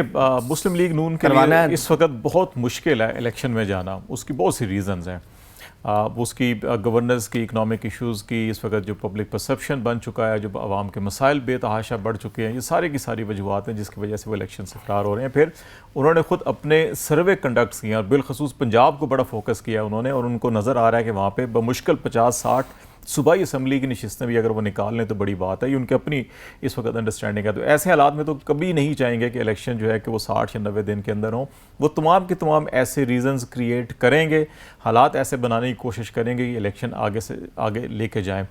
मुस्लिम league नून के लिए इस वक्त बहुत मुश्किल है इलेक्शन में जाना। उसकी बहुत सी रीज़न्स हैं। उसकी गवर्नेंस की, इकनॉमिक इश्यूज़ की, इस वक्त जो पब्लिक परसेप्शन बन चुका है, जो आवाम के मसाइल बेतहाशा बढ़ चुके हैं, ये सारी की सारी वजूहत हैं जिसकी वजह से वो इलेक्शन से फरार हो रहे हैं। फिर उन्होंने ख़ुद अपने सर्वे कंडक्ट किए और बिलखसूस पंजाब को बड़ा फोकस किया उन्होंने, और उनको नज़र आ रहा है कि वहाँ पर बमुश्किल 50-60 सूबाई असम्बली की नशिस्तें भी अगर वो निकाल लें तो बड़ी बात है। ये उनकी अपनी इस वक्त अंडरस्टैंडिंग है। तो ऐसे हालात में तो कभी नहीं चाहेंगे कि इलेक्शन जो है कि वो 60 या 90 दिन के अंदर हों। वो तमाम के तमाम ऐसे रीज़न्स क्रिएट करेंगे, हालात ऐसे बनाने की कोशिश करेंगे कि इलेक्शन आगे से आगे लेके जाएँ।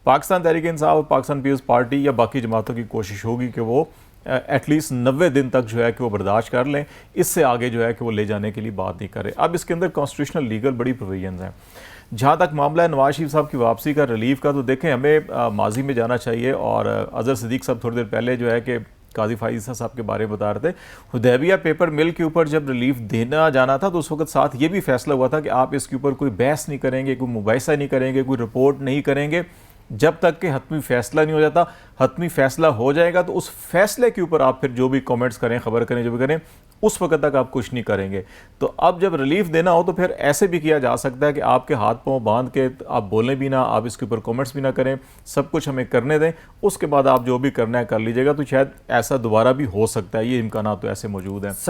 पाकिस्तान तहरीक इंसाफ और पाकिस्तान पीपल्स पार्टी या बाकी जमातों की कोशिश होगी कि वो एटलीस्ट 90 दिन तक जो है कि वो बर्दाश्त कर लें, इससे आगे जो है कि वो ले जाने के लिए बात नहीं करें। अब इसके अंदर कॉन्स्टिट्यूशनल लीगल बड़ी प्रोविजंस हैं। जहाँ तक मामला है नवाज शरीफ साहब की वापसी का, रिलीफ का, तो देखें हमें माजी में जाना चाहिए। और अजहर सिद्दीक साहब थोड़ी देर पहले जो है कि काजी फाइज़ साहब के बारे में बता रहे थे, हुदैबिया पेपर मिल के ऊपर जब रिलीफ देना जाना था तो उस वक्त साथ ये भी फैसला हुआ था कि आप इसके ऊपर कोई बहस नहीं करेंगे, कोई मुबाहिसा नहीं करेंगे, कोई रिपोर्ट नहीं करेंगे जब तक कि हतमी फैसला नहीं हो जाता। हतमी फैसला हो जाएगा तो उस फैसले के ऊपर आप फिर जो भी कमेंट्स करें, खबर करें, जो भी करें, उस वक्त तक आप कुछ नहीं करेंगे। तो अब जब रिलीफ देना हो तो फिर ऐसे भी किया जा सकता है कि आपके हाथ पांव बांध के आप बोलें भी ना, आप इसके ऊपर कमेंट्स भी ना करें, सब कुछ हमें करने दें, उसके बाद आप जो भी करना है कर लीजिएगा। तो शायद ऐसा दोबारा भी हो सकता है, ये इम्कानात तो ऐसे मौजूद हैं।